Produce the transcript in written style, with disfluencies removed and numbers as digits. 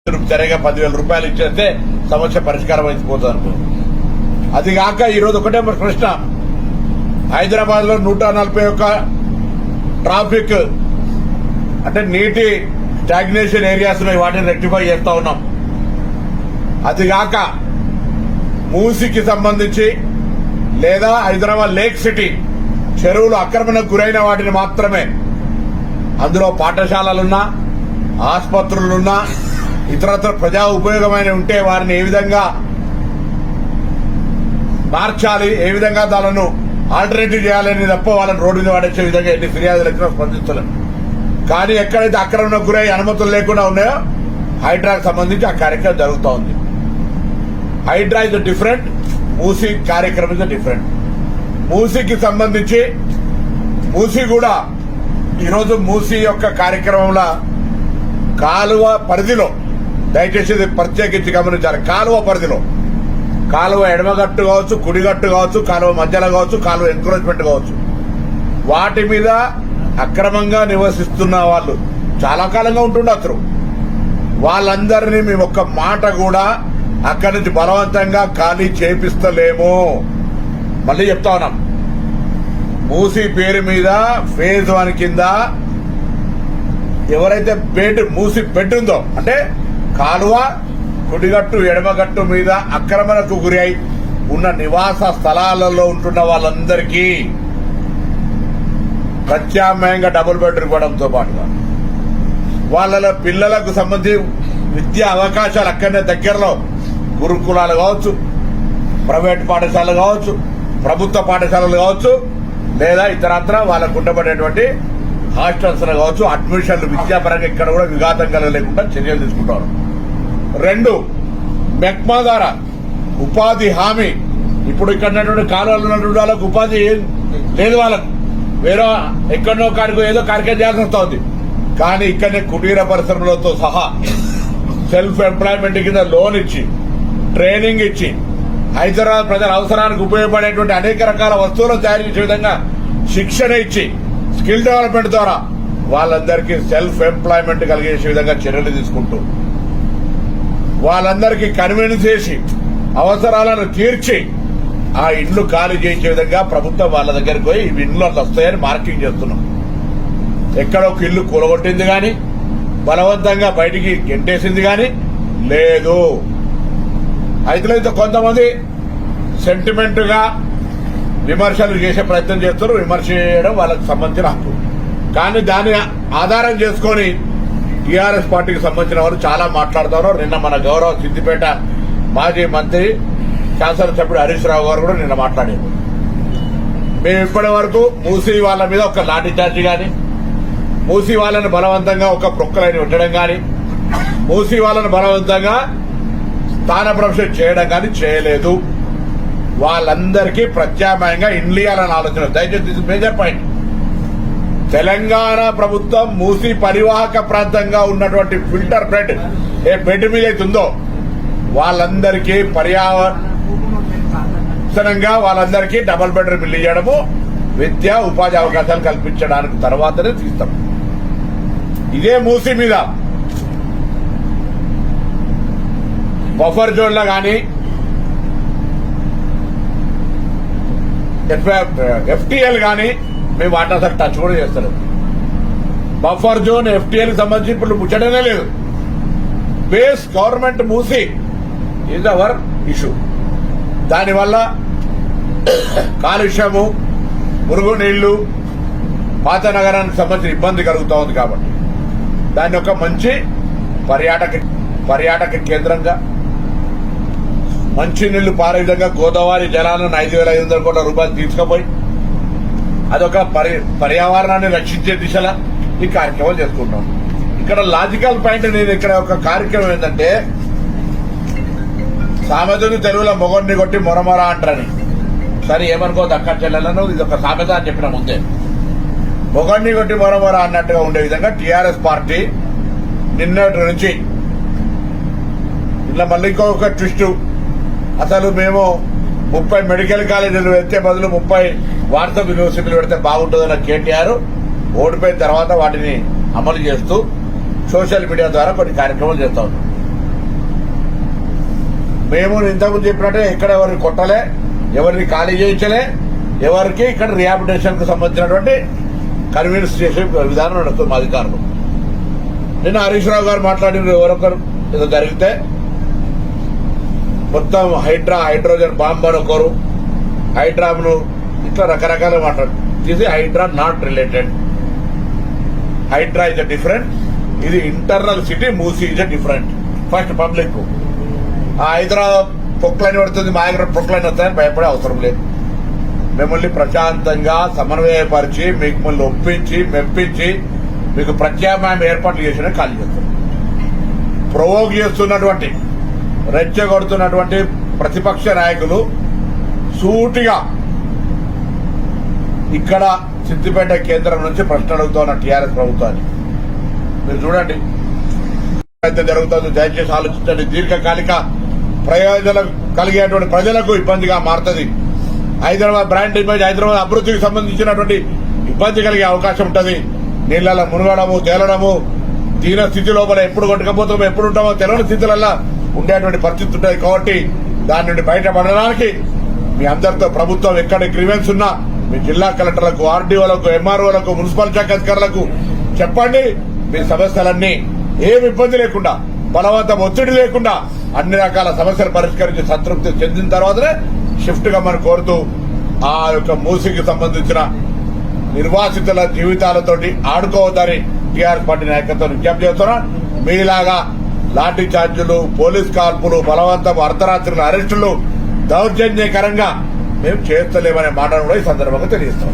సరిగా 10,000 రూపాయలు ఇచ్చేస్తే సమస్య పరిష్కారం అయిపోతుంది అనుకో. అది కాక ఈరోజు ఒకటే ప్రశ్న, హైదరాబాద్ లో 141 ట్రాఫిక్ అంటే నీటి స్టాగ్నేషన్ ఏరియాస్ ఉన్నాయి, వాటిని రెక్టిఫై చేస్తా ఉన్నాం. అది కాక మూసికి సంబంధించి లేదా హైదరాబాద్ లేక్ సిటీ చెరువులు ఆక్రమణకు గురైన వాటిని మాత్రమే, అందులో పాఠశాలలున్నా ఆసుపత్రులున్నా ఇతరత్ర ప్రజా ఉపయోగమైన ఉంటే వారిని ఏ విధంగా మార్చాలి, ఏ విధంగా దాలను ఆల్టర్నేటివ్ చేయాలని తప్ప వాళ్ళని రోడ్డు మీద పడేసే విధంగా ఎన్ని ఫిర్యాదులు ఎక్కడ స్పందిస్తలేం. కానీ ఎక్కడైతే ఆక్రమణకు గురై అనుమతులు లేకుండా ఉన్నాయో హైడ్రాకు సంబంధించి ఆ కార్యక్రమం జరుగుతూ ఉంది. హైడ్రా ఇస్ డిఫరెంట్, మూసీ కార్యక్రమం ఇస్ డిఫరెంట్. మూసీకి సంబంధించి మూసీ కూడా ఈరోజు మూసీ యొక్క కార్యక్రమంలో కాలువ పరిధిలో, దయచేసి ప్రత్యేకించి గమనించాలి, కాలువ పరిధిలో, కాలువ ఎడమగట్టు కావచ్చు, కుడిగట్టు కావచ్చు, కాలువ మధ్యలో కావచ్చు, కాలువ ఎంకరేజ్మెంట్ కావచ్చు, వాటి మీద అక్రమంగా నివసిస్తున్న వాళ్ళు చాలా కాలంగా ఉంటుండొచ్చు. వాళ్ళందరినీ మేము ఒక్క మాట కూడా అక్కడి నుంచి బలవంతంగా ఖాళీ చేపిస్తలేము. మళ్ళీ చెప్తా ఉన్నాం, మూసీ పేరు మీద ఫేజ్ 1 కింద ఎవరైతే మూసీ బెడ్ ఉందో, అంటే కాలువ కుడిగట్టు ఎడమగట్టు మీద ఆక్రమణకు గురి అయి ఉన్న నివాస స్థలాలలో ఉంటున్న వాళ్ళందరికీ ప్రత్యామ్నాయంగా డబుల్ బెడ్రూమ్ ఇవ్వడంతో పాటుగా వాళ్ళ పిల్లలకు సంబంధించి విద్యా అవకాశాలు అక్కడనే దగ్గరలో గురుకులాలు కావచ్చు, ప్రైవేట్ పాఠశాలలు కావచ్చు, ప్రభుత్వ పాఠశాలలు కావచ్చు, లేదా ఇతరత్ర వాళ్ళకు ఉండబడేటువంటి హాస్టల్స్ కావచ్చు, అడ్మిషన్లు విద్యాపరంగా ఇక్కడ కూడా విఘాతం కలగలేకుండా చర్యలు తీసుకుంటారు. 2, మెక్మా ద్వారా ఉపాధి హామీ. ఇప్పుడు ఇక్కడ ఉన్నటువంటి కాలువలు ఉన్నటువంటి వాళ్ళకు ఉపాధి లేదు, వాళ్ళకు వేరే ఎక్కడో కాడికి ఏదో కార్యక్రమం చేయాల్సి వస్తుంది. కానీ ఇక్కడనే కుటీర పరిశ్రమలతో సహా సెల్ఫ్ ఎంప్లాయ్మెంట్ కింద లోన్ ఇచ్చి, ట్రైనింగ్ ఇచ్చి, హైదరాబాద్ ప్రజల అవసరానికి ఉపయోగపడేటువంటి అనేక రకాల వస్తువులను తయారు చేసే విధంగా శిక్షణ ఇచ్చి, స్కిల్ డెవలప్మెంట్ ద్వారా వాళ్ళందరికీ సెల్ఫ్ ఎంప్లాయ్మెంట్ కలిగేసే విధంగా చర్యలు తీసుకుంటూ, వాళ్ళందరికీ కన్వీన్స్ చేసి అవసరాలను తీర్చి ఆ ఇండ్లు ఖాళీ చేసే విధంగా ప్రభుత్వం వాళ్ళ దగ్గరికి పోయి ఇవి ఇండ్లు అట్లా వస్తాయని మార్కింగ్ చేస్తున్నాం. ఎక్కడో ఒక ఇల్లు కూలగొట్టింది గాని, బలవంతంగా బయటికి గెంటేసింది గాని లేదు. అయితే కొంతమంది సెంటిమెంట్ గా విమర్శలు చేసే ప్రయత్నం చేస్తారు. విమర్శ చేయడం వాళ్ళకి సంబంధించిన హక్కు. కానీ దాన్ని ఆధారం చేసుకుని టీఆర్ఎస్ పార్టీకి సంబంధించిన వారు చాలా మాట్లాడుతారు. నిన్న మన గౌరవ సిద్దిపేట మాజీ మంత్రి శాసనసభ్యుడు హరీష్ రావు గారు కూడా నిన్న మాట్లాడారు. మేము ఇప్పటి వరకు మూసీ వాళ్ళ మీద ఒక లాఠీ చార్జీ గాని, మూసీ వాళ్ళని బలవంతంగా ఒక ప్రొక్కలైన ఉండడం గాని, మూసీ వాళ్ళని బలవంతంగా స్థానభ్రంశం చేయడం గాని చేయలేదు. వాళ్ళందరికీ ప్రత్యామ్నాయంగా ఇండ్లియాలని ఆలోచన. దయచేసి మేజర్ పాయింట్, తెలంగాణ ప్రభుత్వం మూసీ పరివాహక ప్రాంతంగా ఉన్నటువంటి ఫిల్టర్ బెడ్ ఏ బెడ్ మీద అయితే ఉందో వాళ్ళందరికీ పర్యావరణంగా వాళ్ళందరికీ డబుల్ బెడ్రూమ్ ఇల్లు ఇవ్వడము, విద్యా ఉపాధి అవకాశాలు కల్పించడానికి తర్వాతనే తీస్తాం. ఇదే మూసీ మీద బఫర్ జోన్ లో గాని, ఎఫ్టీఎల్ గాని మేము వాటి అసలు టచ్ కూడా చేస్తారు. బఫర్ జోన్ ఎఫ్టీఎల్ సంబంధించి ఇప్పుడు ముచ్చటనే లేదు. Base government Musi is our issue. దానివల్ల కాలుష్యము, మురుగునీళ్లు, పాత నగరానికి సంబంధించిన ఇబ్బంది కలుగుతూ ఉంది. కాబట్టి దాన్ని ఒక మంచి పర్యాటక కేంద్రంగా, మంచి నీళ్లు పారే విధంగా గోదావరి జలాలను 5,500 కోట్ల రూపాయలు తీసుకుపోయి అదొక పర్యావరణాన్ని రక్షించే దిశలా ఈ కార్యక్రమం చేసుకుంటాం. ఇక్కడ లాజికల్ పాయింట్, నేను ఇక్కడ ఒక కార్యక్రమం ఏంటంటే, సామెతని తెలుగులో మొగొడిని కొట్టి మొరమొర అంటారని. సరే ఏమనుకోవద్దు అక్క చెల్లెలను, ఇది ఒక సామెత అని చెప్పిన ముందే. మొగొడిని కొట్టి మొరమొర అన్నట్టుగా ఉండే విధంగా టీఆర్ఎస్ పార్టీ నిన్నటి నుంచి ఇలా మళ్ళీ ఇంకొక ట్విస్ట్, అసలు మేము 30 మెడికల్ కాలేజీలు పెడితే బదులు 30 వాట్సాప్ యూనివర్సిటీలు పెడితే బాగుంటుందన్న కేటీఆర్ ఓడిపోయిన తర్వాత వాటిని అమలు చేస్తూ సోషల్ మీడియా ద్వారా కొన్ని కార్యక్రమాలు చేస్తా ఉన్నాం. మేము ఇంతకుముందు చెప్పినట్టే ఇక్కడ ఎవరిని కొట్టలే, ఎవరిని ఖాళీ చేయించలే, ఎవరికి ఇక్కడ రిహాబిలిటేషన్ కు సంబంధించినటువంటి కన్వీన్స్ చేసే విధానం నడుస్తుంది మా అధికారులు. నిన్న హరీష్ రావు గారు మాట్లాడిన ఎవరొకరు ఏదో జరిగితే మొత్తం హైడ్రోజన్ బాంబ్ అని ఒకరు, హైడ్రాను ఇట్లా రకరకాల మాట్లాడు. ఇది Hydraa not related. Hydraa is different, ఇది internal city, Musi is different. First public ఆ హైదరాబాద్ పొక్లైన్ పడుతుంది, మా దగ్గర పొక్లైన్ వస్తాయని భయపడే అవసరం లేదు. మిమ్మల్ని ప్రశాంతంగా సమన్వయపరిచి మిమ్మల్ని ఒప్పించి మెప్పించి మీకు ప్రత్యామ్నాయం ఏర్పాట్లు చేసిన ఖాళీ చేస్తారు. ప్రొవోక్ చేస్తున్నటువంటి రెచ్చగొడుతున్నటువంటి ప్రతిపక్ష నాయకులు సూటిగా ఇక్కడ సిద్దిపేట కేంద్రం నుంచి ప్రశ్న అడుగుతున్న టీఆర్ఎస్ ప్రభుత్వాన్ని మీరు చూడండి అయితే జరుగుతుందో దయచేసి ఆలోచించండి. దీర్ఘకాలిక ప్రయోజనం కలిగేటువంటి ప్రజలకు ఇబ్బందిగా మారుతుంది. హైదరాబాద్ బ్రాండ్ ఇమేజ్, హైదరాబాద్ అభివృద్ధికి సంబంధించినటువంటి ఇబ్బంది కలిగే అవకాశం ఉంటుంది. నీళ్లలో మునగడము, తేలడము, దీన స్థితి లోపల ఎప్పుడు కొట్టుకపోతామో ఎప్పుడు ఉంటామో తెలియని స్థితులలో ఉండేటువంటి పరిస్థితి ఉంటుంది. కాబట్టి దాని నుండి బయటపడడానికి మీ అందరితో ప్రభుత్వం ఎక్కడ గ్రీవెన్స్ ఉన్నా మీ జిల్లా కలెక్టర్లకు, ఆర్డీఓలకు, ఎంఆర్ఓలకు, మున్సిపల్ శాఖ అధికారులకు చెప్పండి. మీ సమస్యలన్నీ ఏమి ఇబ్బంది లేకుండా, బలవంతం ఒత్తిడి లేకుండా అన్ని రకాల సమస్యలు పరిష్కరించి సంతృప్తి చెందిన తర్వాతనే షిఫ్ట్ గా మనం కోరుతూ ఆ యొక్క మూసీకి సంబంధించిన నిర్వాసితుల జీవితాలతోటి ఆడుకోవద్దని టీఆర్ఎస్ పార్టీ నాయకత్వం విజ్ఞప్తి చేస్తున్నా. మీలాగా లాఠీ చార్జీలు, పోలీస్ కాల్పులు, బలవంతం, అర్ధరాత్రుల అరెస్టులు దౌర్జన్యకరంగా మేము చేస్తలేమనే మాటను కూడా ఈ సందర్భంగా తెలియజేస్తాం.